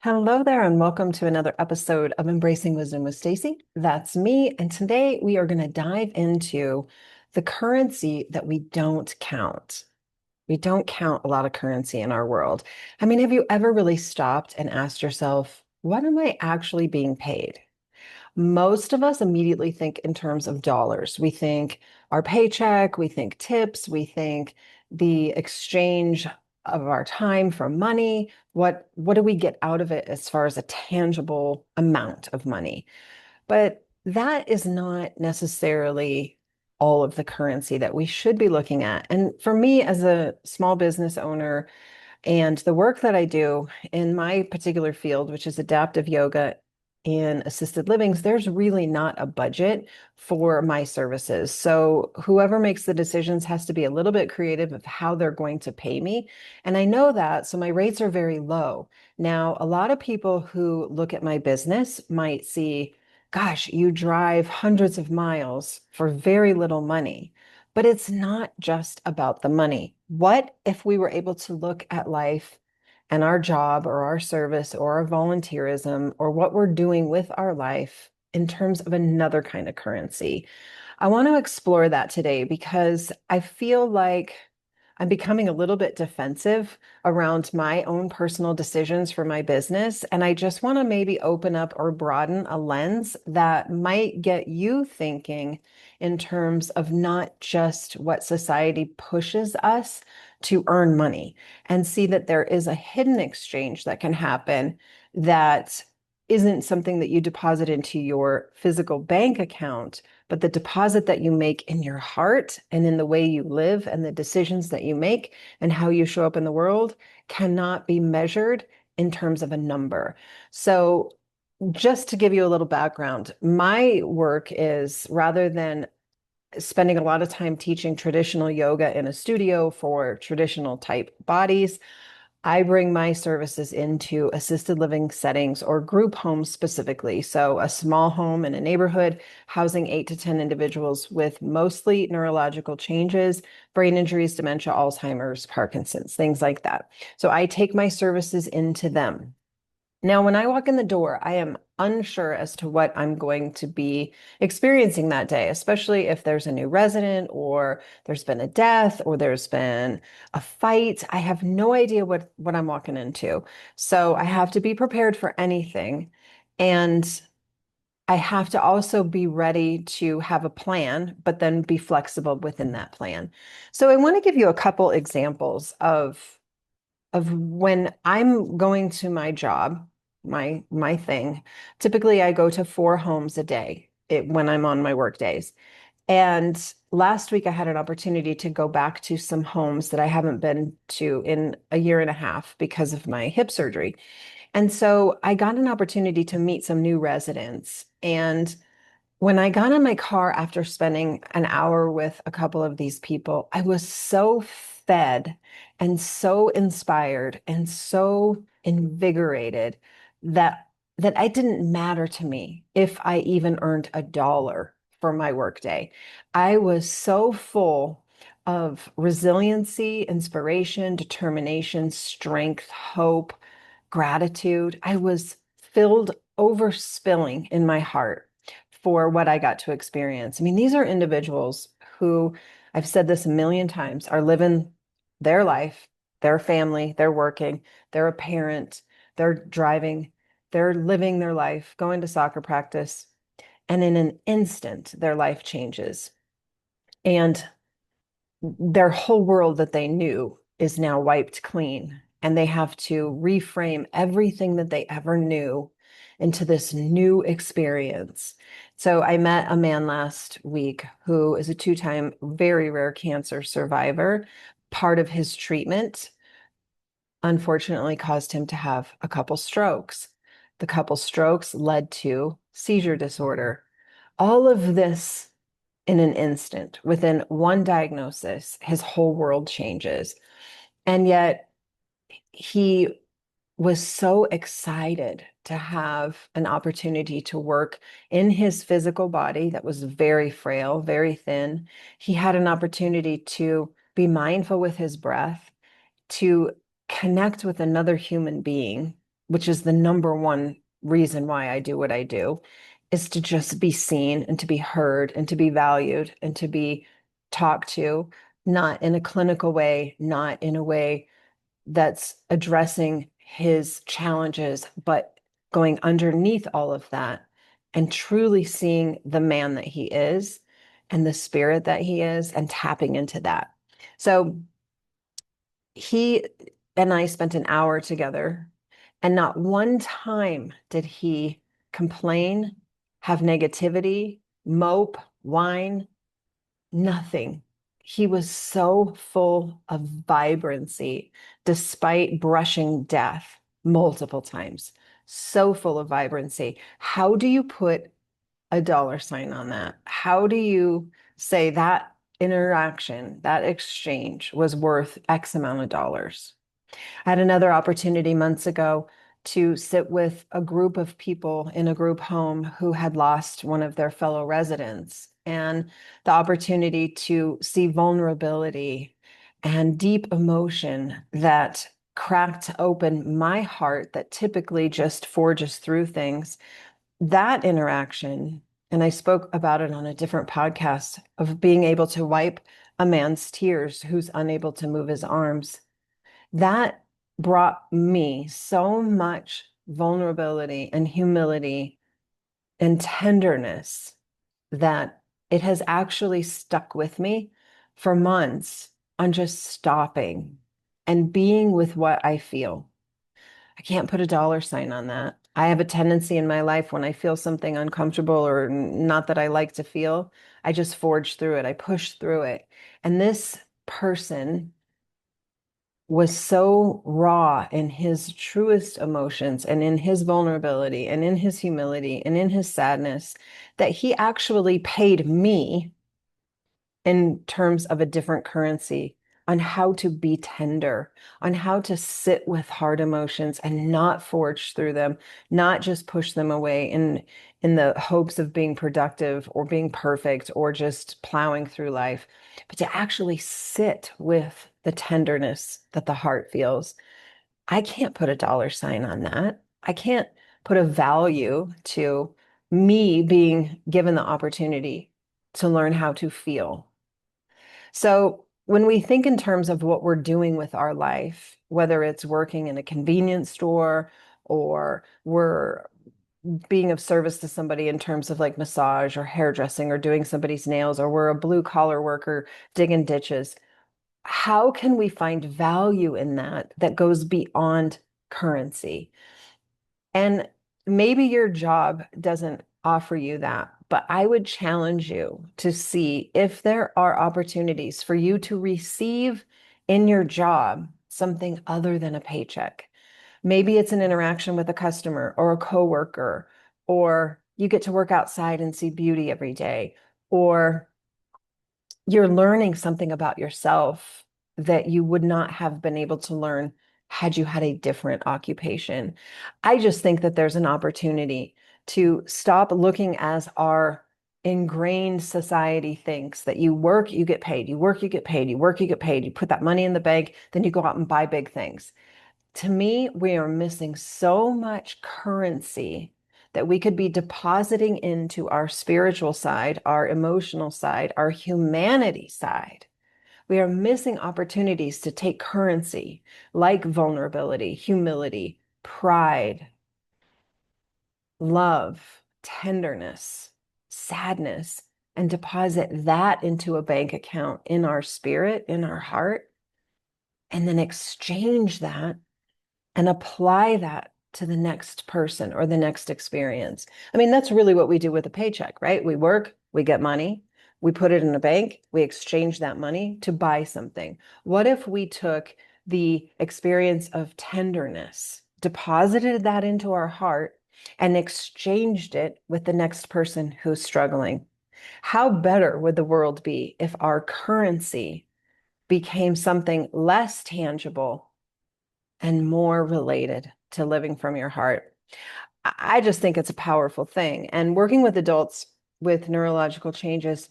Hello there, and welcome to another episode of Embracing Wisdom with Stacy. That's me. And today we are going to dive into the currency that we don't count. We don't count a lot of currency in our world. I mean, have you ever really stopped and asked yourself, what am I actually being paid? Most of us immediately think in terms of dollars. We think our paycheck, we think tips, we think the exchange of our time for money. What do we get out of it as far as a tangible amount of money? But that is not necessarily all of the currency that we should be looking at. And for me, as a small business owner, and the work that I do in my particular field, which is adaptive yoga and assisted livings, there's really not a budget for my services. So whoever makes the decisions has to be a little bit creative of how they're going to pay me. And I know that, so my rates are very low. Now, a lot of people who look at my business might see, gosh, you drive hundreds of miles for very little money. But it's not just about the money. What if we were able to look at life and our job or our service or our volunteerism or what we're doing with our life in terms of another kind of currency? I want to explore that today because I feel like I'm becoming a little bit defensive around my own personal decisions for my business. And I just want to maybe open up or broaden a lens that might get you thinking in terms of not just what society pushes us to earn money and see that there is a hidden exchange that can happen that isn't something that you deposit into your physical bank account, but the deposit that you make in your heart and in the way you live and the decisions that you make and how you show up in the world cannot be measured in terms of a number. So, just to give you a little background, my work is rather than spending a lot of time teaching traditional yoga in a studio for traditional type bodies, I bring my services into assisted living settings or group homes specifically. So, a small home in a neighborhood housing 8 to 10 individuals with mostly neurological changes, brain injuries, dementia, Alzheimer's, Parkinson's, things like that. So, I take my services into them. Now, when I walk in the door, I am unsure as to what I'm going to be experiencing that day, especially if there's a new resident or there's been a death or there's been a fight. I have no idea what I'm walking into. So I have to be prepared for anything. And I have to also be ready to have a plan, but then be flexible within that plan. So I want to give you a couple examples of when I'm going to my job, my thing. Typically, I go to 4 homes a day when I'm on my work days. And last week, I had an opportunity to go back to some homes that I haven't been to in a year and a half because of my hip surgery. And so I got an opportunity to meet some new residents. And when I got in my car after spending an hour with a couple of these people, I was so fed and so inspired and so invigorated that it didn't matter to me if I even earned a dollar for my workday. I was so full of resiliency, inspiration, determination, strength, hope, gratitude. I was filled overspilling in my heart for what I got to experience. I mean, these are individuals who, I've said this a million times, are living their life, their family, they're working, they're a parent, they're driving, they're living their life, going to soccer practice, and in an instant, their life changes. And their whole world that they knew is now wiped clean. And they have to reframe everything that they ever knew into this new experience. So I met a man last week who is a 2 time very rare cancer survivor. Part of his treatment, unfortunately, caused him to have a couple strokes. The couple strokes led to seizure disorder. All of this in an instant, within one diagnosis, his whole world changes. And yet he was so excited to have an opportunity to work in his physical body that was very frail, very thin. He had an opportunity to be mindful with his breath, to connect with another human being which is the number one reason why I do what I do, is to just be seen and to be heard and to be valued and to be talked to, not in a clinical way, not in a way that's addressing his challenges, but going underneath all of that and truly seeing the man that he is and the spirit that he is and tapping into that. So he and I spent an hour together, and not one time did he complain, have negativity, mope, whine, nothing. He was so full of vibrancy despite brushing death multiple times. So full of vibrancy. How do you put a dollar sign on that? How do you say that interaction, that exchange was worth X amount of dollars? I had another opportunity months ago to sit with a group of people in a group home who had lost one of their fellow residents, and the opportunity to see vulnerability and deep emotion that cracked open my heart that typically just forges through things. That interaction, and I spoke about it on a different podcast, of being able to wipe a man's tears who's unable to move his arms, that brought me so much vulnerability and humility and tenderness that it has actually stuck with me for months on just stopping and being with what I feel. I can't put a dollar sign on that. I have a tendency in my life when I feel something uncomfortable or not that I like to feel, I just forge through it. I push through it. And this person was so raw in his truest emotions and in his vulnerability and in his humility and in his sadness that he actually paid me in terms of a different currency on how to be tender, on how to sit with hard emotions and not forge through them, not just push them away in the hopes of being productive or being perfect or just plowing through life, but to actually sit with the tenderness that the heart feels. I can't put a dollar sign on that. I can't put a value to me being given the opportunity to learn how to feel. So when we think in terms of what we're doing with our life, whether it's working in a convenience store or we're being of service to somebody in terms of like massage or hairdressing or doing somebody's nails, or we're a blue collar worker digging ditches, how can we find value in that that goes beyond currency? And maybe your job doesn't offer you that, but I would challenge you to see if there are opportunities for you to receive in your job something other than a paycheck. Maybe it's an interaction with a customer or a coworker, or you get to work outside and see beauty every day, or you're learning something about yourself that you would not have been able to learn had you had a different occupation. I just think that there's an opportunity to stop looking as our ingrained society thinks that you work, you get paid, you work, you get paid, you work, you get paid, you put that money in the bank, then you go out and buy big things. To me, we are missing so much currency that we could be depositing into our spiritual side, our emotional side, our humanity side. We are missing opportunities to take currency like vulnerability, humility, pride, love, tenderness, sadness, and deposit that into a bank account in our spirit, in our heart, and then exchange that and apply that to the next person or the next experience. I mean, that's really what we do with a paycheck, right? We work, we get money, we put it in a bank, we exchange that money to buy something. What if we took the experience of tenderness, deposited that into our heart, and exchanged it with the next person who's struggling? How better would the world be if our currency became something less tangible and more related to living from your heart? I just think it's a powerful thing. And working with adults with neurological changes,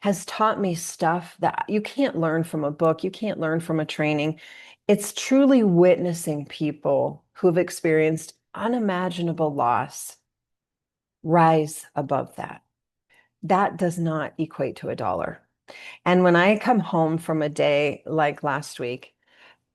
has taught me stuff that you can't learn from a book, you can't learn from a training. It's truly witnessing people who have experienced unimaginable loss rise above that. That does not equate to a dollar. And when I come home from a day like last week,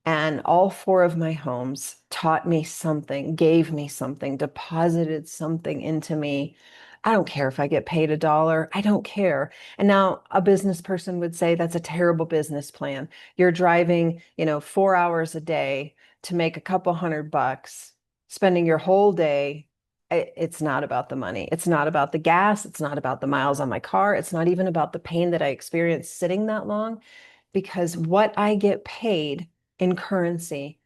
and all four of my homes taught me something, gave me something, deposited something into me. I don't care if I get paid a dollar. I don't care. And now a business person would say that's a terrible business plan. You're driving, 4 hours a day to make a couple $100, spending your whole day. It's not about the money. It's not about the gas. It's not about the miles on my car. It's not even about the pain that I experienced sitting that long, because what I get paid in currency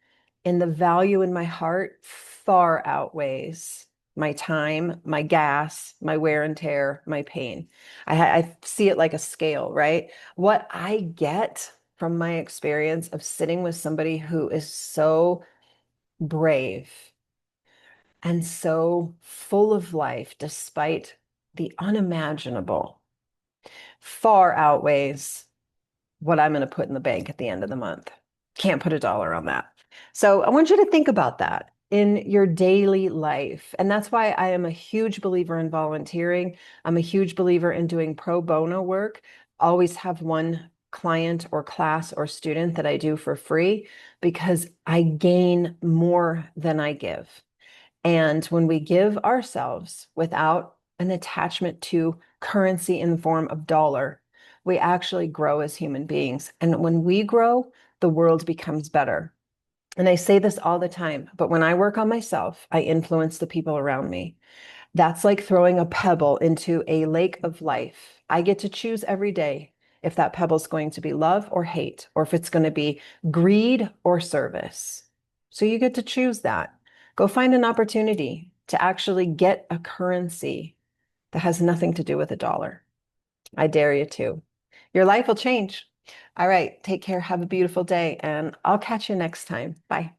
and the value in my heart far outweighs my time, my gas, my wear and tear, my pain. I see it like a scale, right? What I get from my experience of sitting with somebody who is so brave and so full of life despite the unimaginable far outweighs what I'm going to put in the bank at the end of the month. Can't put a dollar on that. So I want you to think about that in your daily life. And that's why I am a huge believer in volunteering. I'm a huge believer in doing pro bono work. Always have one client or class or student that I do for free because I gain more than I give. And when we give ourselves without an attachment to currency in the form of dollar, we actually grow as human beings. And when we grow, the world becomes better. And I say this all the time, but when I work on myself, I influence the people around me. That's like throwing a pebble into a lake of life. I get to choose every day if that pebble is going to be love or hate, or if it's going to be greed or service. So you get to choose that. Go find an opportunity to actually get a currency that has nothing to do with a dollar. I dare you to. Your life will change. All right, take care. Have a beautiful day, and I'll catch you next time. Bye.